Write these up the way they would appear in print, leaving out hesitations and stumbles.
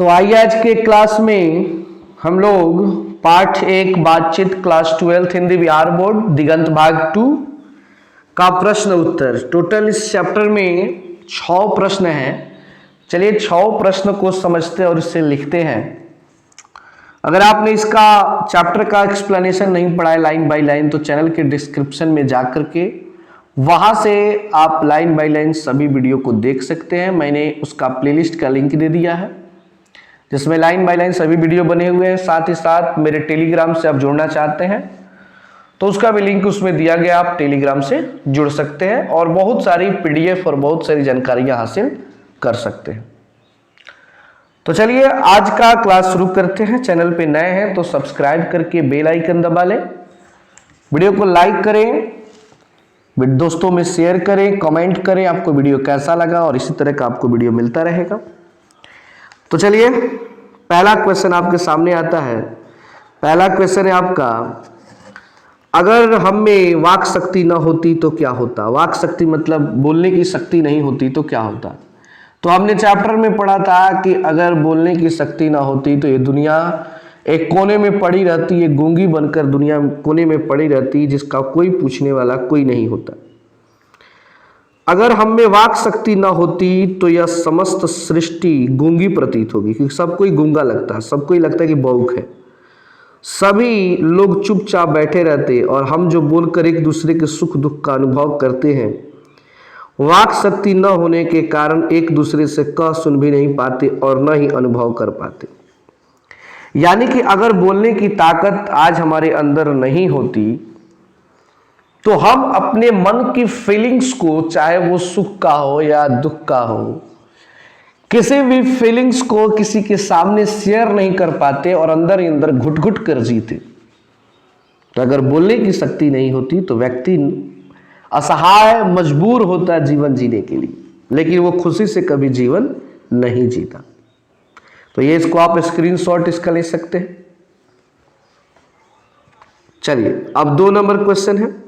तो आइए आज के क्लास में हम लोग पाठ 1 बातचीत क्लास 12 हिंदी बिहार बोर्ड दिगंत भाग 2 का प्रश्न उत्तर। टोटल इस चैप्टर में 6 प्रश्न हैं। चलिए 6 प्रश्न को समझते और इससे लिखते हैं। अगर आपने इसका चैप्टर का एक्सप्लेनेशन नहीं पढ़ा है लाइन बाय लाइन तो चैनल के डिस्क्रिप्शन में जाकर के वहां से आप लाइन बाय लाइन सभी वीडियो को देख सकते हैं। मैंने उसका प्लेलिस्ट का लिंक दे दिया है जिसमें लाइन बाय लाइन सभी वीडियो बने हुए हैं। साथ ही साथ मेरे टेलीग्राम से आप जुड़ना चाहते हैं तो उसका भी लिंक उसमें दिया गया, आप टेलीग्राम से जुड़ सकते हैं और बहुत सारी पीडीएफ और बहुत सारी जानकारियां हासिल कर सकते हैं। तो चलिए आज का क्लास शुरू करते हैं। चैनल पे नए हैं तो सब्सक्राइब करके बेल आइकन दबा लें, वीडियो को लाइक करें, दोस्तों में शेयर करें, कमेंट करें आपको वीडियो कैसा लगा और इसी तरह का आपको वीडियो मिलता रहेगा। तो चलिए पहला क्वेश्चन आपके सामने आता है। पहला क्वेश्चन है आपका, अगर हम में वाक शक्ति न होती तो क्या होता। वाक शक्ति मतलब बोलने की शक्ति नहीं होती तो क्या होता। तो हमने चैप्टर में पढ़ा था कि अगर बोलने की शक्ति ना होती तो ये दुनिया एक कोने में पड़ी रहती है, गूंगी बनकर दुनिया कोने में पड़ी रहती, जिसका कोई पूछने वाला कोई नहीं होता। अगर हम में वाक शक्ति ना होती तो यह समस्त सृष्टि गूंगी प्रतीत होगी, क्योंकि सबको ही गूंगा लगता है, सबको ही लगता है कि बौक है। सभी लोग चुपचाप बैठे रहते और हम जो बोलकर एक दूसरे के सुख दुख का अनुभव करते हैं, वाक शक्ति न होने के कारण एक दूसरे से कह सुन भी नहीं पाते और न ही अनुभव कर पाते। यानी कि अगर बोलने की ताकत आज हमारे अंदर नहीं होती तो हम अपने मन की फीलिंग्स को, चाहे वो सुख का हो या दुख का हो, किसी भी फीलिंग्स को किसी के सामने शेयर नहीं कर पाते और अंदर ही अंदर घुट घुट कर जीते। तो अगर बोलने की शक्ति नहीं होती तो व्यक्ति असहाय मजबूर होता है जीवन जीने के लिए, लेकिन वो खुशी से कभी जीवन नहीं जीता। तो ये इसको आप स्क्रीनशॉट इसका ले सकते हैं। चलिए अब 2 नंबर क्वेश्चन है,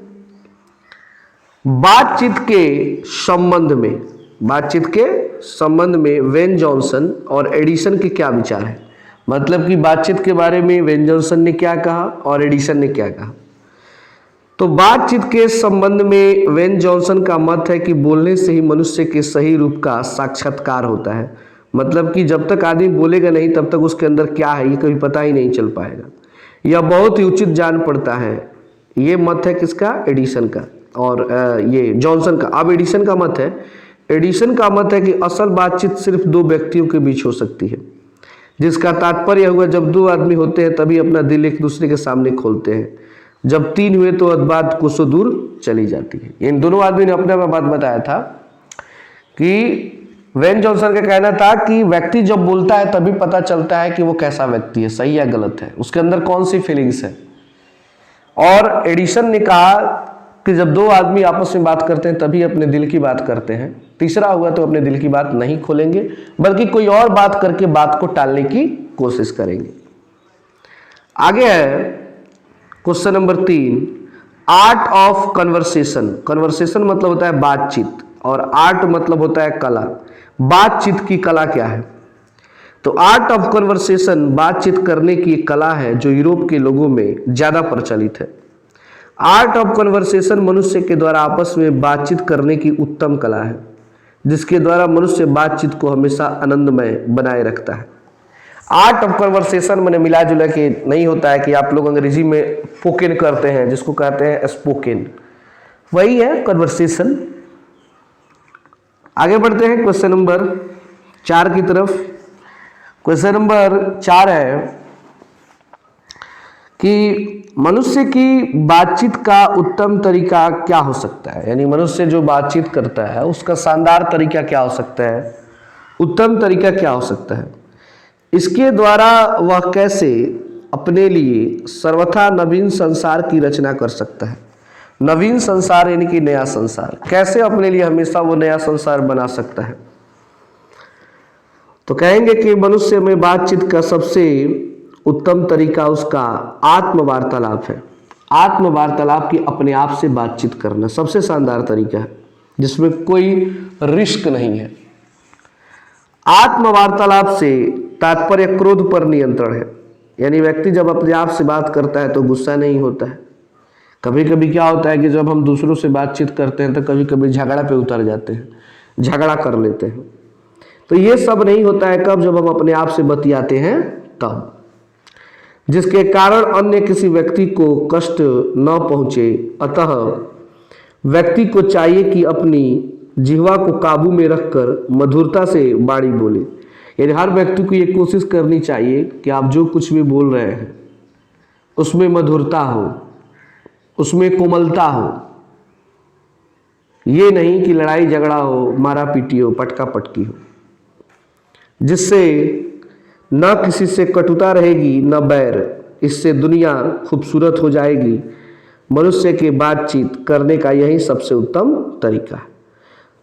बातचीत के संबंध में वेन जॉनसन और एडिसन के क्या विचार है। मतलब कि बातचीत के बारे में वेन जॉनसन ने क्या कहा और एडिसन ने क्या कहा। तो बातचीत के संबंध में वेन जॉनसन का मत है कि बोलने से ही मनुष्य के सही रूप का साक्षात्कार होता है। मतलब कि जब तक आदमी बोलेगा नहीं तब तक उसके अंदर क्या है ये कभी पता ही नहीं चल पाएगा, यह बहुत ही उचित जान पड़ता है। ये मत है किसका, एडिसन का और ये जॉनसन का। अब एडिसन का मत है कि असल बातचीत सिर्फ 2 व्यक्तियों के बीच हो सकती है, जिसका तात्पर्य हुआ जब 2 आदमी होते हैं तभी अपना दिल एक दूसरे के सामने खोलते हैं, जब 3 हुए तो बात कोसों दूर चली जाती है। इन दोनों आदमी ने अपने में बात बताया था कि वेन जॉनसन का कहना था कि व्यक्ति जब बोलता है तभी पता चलता है कि वो कैसा व्यक्ति है, सही या गलत है, उसके अंदर कौन सी फीलिंग्स है। और एडिसन ने कहा कि जब 2 आदमी आपस में बात करते हैं तभी अपने दिल की बात करते हैं, तीसरा हुआ तो अपने दिल की बात नहीं खोलेंगे बल्कि कोई और बात करके बात को टालने की कोशिश करेंगे। आगे है question number 3, art of conversation. Conversation मतलब होता है बातचीत और आर्ट मतलब होता है कला। बातचीत की कला क्या है। तो आर्ट ऑफ कन्वर्सेशन बातचीत करने की एक कला है जो यूरोप के लोगों में ज्यादा प्रचलित है। आर्ट ऑफ कन्वर्सेशन मनुष्य के द्वारा आपस में बातचीत करने की उत्तम कला है, जिसके द्वारा मनुष्य बातचीत को हमेशा आनंदमय बनाए रखता है। आर्ट ऑफ कन्वर्सेशन मैंने मिला जुला के नहीं होता है कि आप लोग अंग्रेजी में पोकेन करते हैं, जिसको कहते हैं स्पोकेन, वही है कन्वर्सेशन। आगे बढ़ते हैं क्वेश्चन नंबर 4 की तरफ। क्वेश्चन नंबर 4 है कि मनुष्य की बातचीत का उत्तम तरीका क्या हो सकता है। यानी मनुष्य जो बातचीत करता है उसका शानदार तरीका क्या हो सकता है, उत्तम तरीका क्या हो सकता है। इसके द्वारा वह कैसे अपने लिए सर्वथा नवीन संसार की रचना कर सकता है। नवीन संसार यानी कि नया संसार, कैसे अपने लिए हमेशा वो नया संसार बना सकता है। तो कहेंगे कि मनुष्य में बातचीत का सबसे उत्तम तरीका उसका आत्मवार्तालाप है। आत्मवार्तालाप की अपने आप से बातचीत करना सबसे शानदार तरीका है, जिसमें कोई रिस्क नहीं है। आत्मवार्तालाप से तात्पर्य क्रोध पर नियंत्रण है। यानी व्यक्ति जब अपने आप से बात करता है तो गुस्सा नहीं होता है। कभी कभी क्या होता है कि जब हम दूसरों से बातचीत करते हैं तो कभी कभी झगड़ा पे उतर जाते हैं, झगड़ा कर लेते हैं। तो ये सब नहीं होता है कब, जब हम अपने आप से बतियाते हैं तब, जिसके कारण अन्य किसी व्यक्ति को कष्ट न पहुंचे। अतः व्यक्ति को चाहिए कि अपनी जिह्वा को काबू में रखकर मधुरता से वाणी बोले। यानी हर व्यक्ति को ये कोशिश करनी चाहिए कि आप जो कुछ भी बोल रहे हैं उसमें मधुरता हो, उसमें कोमलता हो। ये नहीं कि लड़ाई झगड़ा हो, मारा पीटी हो, पटका पटकी हो, जिससे न किसी से कटुता रहेगी न बैर। इससे दुनिया खूबसूरत हो जाएगी। मनुष्य के बातचीत करने का यही सबसे उत्तम तरीका है।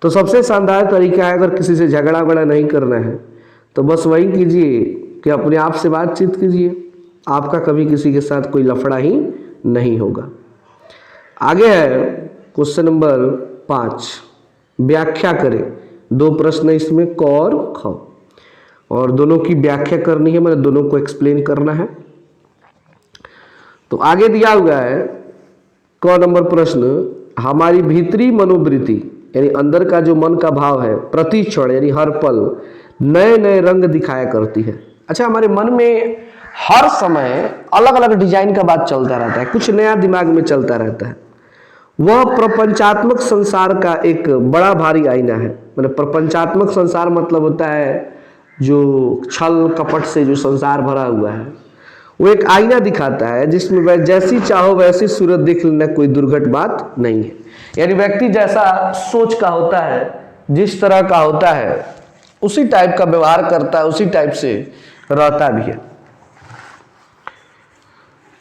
तो सबसे शानदार तरीका है, अगर किसी से झगड़ा वगड़ा नहीं करना है तो बस वही कीजिए कि अपने आप से बातचीत कीजिए, आपका कभी किसी के साथ कोई लफड़ा ही नहीं होगा। आगे है क्वेश्चन नंबर 5, व्याख्या करें। 2 प्रश्न इसमें, क और ख, और दोनों की व्याख्या करनी है, मतलब दोनों को एक्सप्लेन करना है। तो आगे दिया हुआ है क नंबर प्रश्न, हमारी भीतरी मनोवृत्ति यानी अंदर का जो मन का भाव है, प्रति क्षण यानी हर पल नए नए रंग दिखाया करती है। अच्छा, हमारे मन में हर समय अलग अलग डिजाइन का बात चलता रहता है, कुछ नया दिमाग में चलता रहता है। वह प्रपंचात्मक संसार का एक बड़ा भारी आईना है। मतलब प्रपंचात्मक संसार मतलब होता है जो छल कपट से जो संसार भरा हुआ है, वो एक आईना दिखाता है जिसमें वह जैसी चाहो वैसी सूरत देख लेना, कोई दुर्घट बात नहीं है। यानी व्यक्ति जैसा सोच का होता है, जिस तरह का होता है, उसी टाइप का व्यवहार करता है, उसी टाइप से रहता भी है।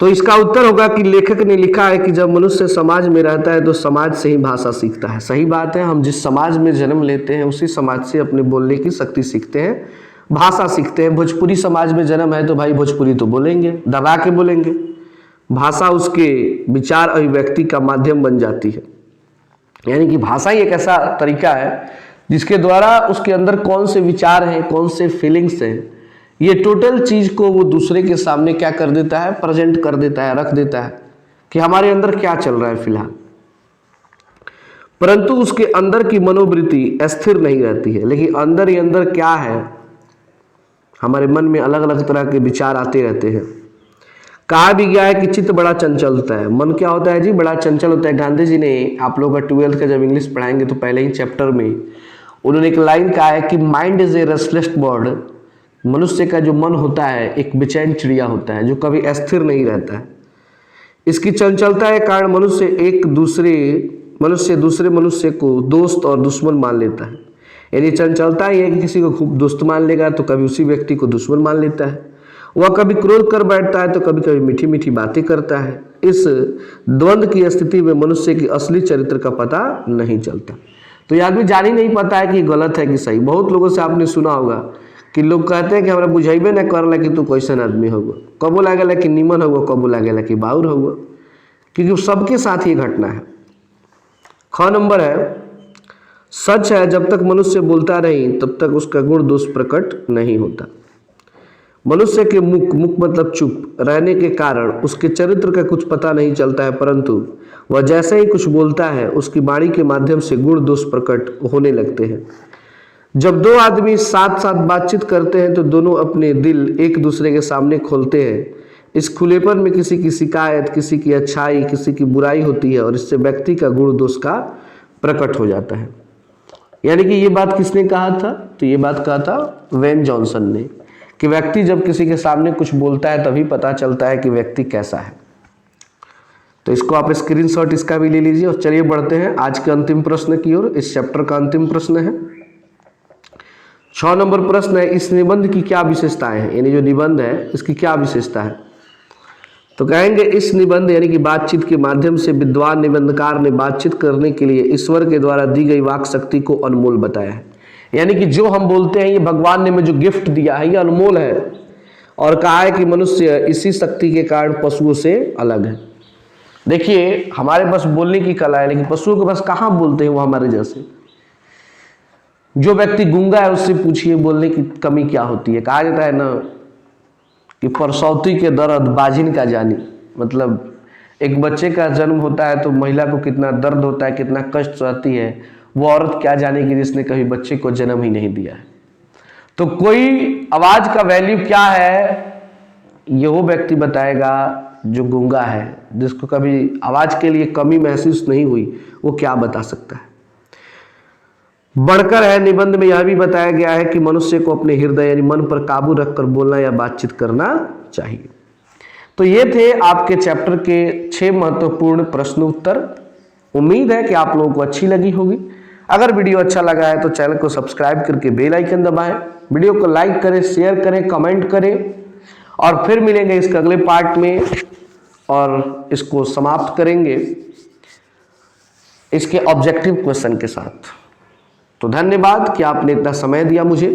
तो इसका उत्तर होगा कि लेखक ने लिखा है कि जब मनुष्य समाज में रहता है तो समाज से ही भाषा सीखता है। सही बात है, हम जिस समाज में जन्म लेते हैं उसी समाज से अपने बोलने की शक्ति सीखते हैं, भाषा सीखते हैं। भोजपुरी समाज में जन्म है तो भाई भोजपुरी तो बोलेंगे, दबा के बोलेंगे। भाषा उसके विचार अभिव्यक्ति का माध्यम बन जाती है। यानी कि भाषा ही एक ऐसा तरीका है जिसके द्वारा उसके अंदर कौन से विचार हैं, कौन से फीलिंग्स हैं, ये टोटल चीज को वो दूसरे के सामने क्या कर देता है, प्रेजेंट कर देता है, रख देता है कि हमारे अंदर क्या चल रहा है फिलहाल। परंतु उसके अंदर की मनोवृत्ति अस्थिर नहीं रहती है, लेकिन अंदर ही अंदर क्या है, हमारे मन में अलग अलग तरह के विचार आते रहते हैं। कहा भी गया है कि चित्त बड़ा चंचल होता है। मन क्या होता है जी, बड़ा चंचल होता है। गांधी जी ने, आप लोग का 12th का जब इंग्लिश पढ़ाएंगे तो पहले ही चैप्टर में उन्होंने एक लाइन कहा है कि mind is a restless bird. मनुष्य का जो मन होता है एक बेचैन चिड़िया होता है जो कभी अस्थिर नहीं रहता है। इसकी चंचलता के कारण मनुष्य दूसरे मनुष्य को दोस्त और दुश्मन मान लेता है। यानी चंचलता ही है कि किसी को खूब दोस्त मान लेगा तो कभी उसी व्यक्ति को दुश्मन मान लेता है। वह कभी क्रोध कर बैठता है तो कभी कभी मीठी मीठी बातें करता है। इस द्वंद्व की स्थिति में मनुष्य की असली चरित्र का पता नहीं चलता। तो ये आदमी जान ही नहीं पाता है कि गलत है कि सही। बहुत लोगों से आपने सुना होगा कि लोग कहते हैं कि हमरा बुझेबे न करला कि तू कैसन आदमी होगा, कबो लागेला कि निमन होगा, कबो लागेला कि बाउर होगा, क्योंकि सबके साथ ये घटना है। ख नंबर है, सच है जब तक मनुष्य बोलता नहीं तब तक उसका गुण दोष प्रकट नहीं होता। मनुष्य के मुख मतलब चुप रहने के कारण उसके चरित्र का कुछ पता नहीं चलता है, परंतु वह जैसे ही कुछ बोलता है उसकी वाणी के माध्यम से गुण दोष प्रकट होने लगते हैं। जब दो आदमी साथ साथ बातचीत करते हैं तो दोनों अपने दिल एक दूसरे के सामने खोलते हैं। इस खुलेपन में किसी की शिकायत, किसी की अच्छाई, किसी की बुराई होती है और इससे व्यक्ति का गुण दोष का प्रकट हो जाता है। यानी कि ये बात किसने कहा था, तो ये बात कहा था वेन जॉनसन ने, कि व्यक्ति जब किसी के सामने कुछ बोलता है तभी पता चलता है कि व्यक्ति कैसा है। तो इसको आप स्क्रीनशॉट इसका भी ले लीजिए। और चलिए बढ़ते हैं आज के अंतिम प्रश्न की ओर। इस चैप्टर का अंतिम प्रश्न है 6 नंबर प्रश्न है, इस निबंध की क्या विशेषताएं हैं। यानी जो निबंध है इसकी क्या विशेषता है। तो कहेंगे इस निबंध यानी कि बातचीत के माध्यम से विद्वान निबंधकार ने बातचीत करने के लिए ईश्वर के द्वारा दी गई वाक शक्ति को अनमोल बताया है। यानी कि जो हम बोलते हैं ये भगवान ने हमें जो गिफ्ट दिया है ये अनमोल है, और कहा है कि मनुष्य इसी शक्ति के कारण पशुओं से अलग है। देखिए हमारे पास बोलने की कला है, लेकिन पशुओं के पास कहाँ बोलते हैं वो हमारे जैसे। जो व्यक्ति गूंगा है उससे पूछिए बोलने की कमी क्या होती है। कहा जाता है ना कि परसौती के दर्द बाजिन का जानी, मतलब एक बच्चे का जन्म होता है तो महिला को कितना दर्द होता है, कितना कष्ट सहती है, वो औरत क्या जानेगी जिसने कभी बच्चे को जन्म ही नहीं दिया है। तो कोई आवाज का वैल्यू क्या है ये वो व्यक्ति बताएगा जो गूंगा है, जिसको कभी आवाज के लिए कमी महसूस नहीं हुई, वो क्या बता सकता है। बढ़कर है निबंध में यह भी बताया गया है कि मनुष्य को अपने हृदय यानी मन पर काबू रखकर बोलना या बातचीत करना चाहिए। तो ये थे आपके चैप्टर के 6 महत्वपूर्ण प्रश्न उत्तर। उम्मीद है कि आप लोगों को अच्छी लगी होगी। अगर वीडियो अच्छा लगा है तो चैनल को सब्सक्राइब करके बेल आइकन दबाएं, वीडियो को लाइक करें, शेयर करें, कमेंट करें और फिर मिलेंगे इसके अगले पार्ट में और इसको समाप्त करेंगे इसके ऑब्जेक्टिव क्वेश्चन के साथ। तो धन्यवाद कि आपने इतना समय दिया मुझे।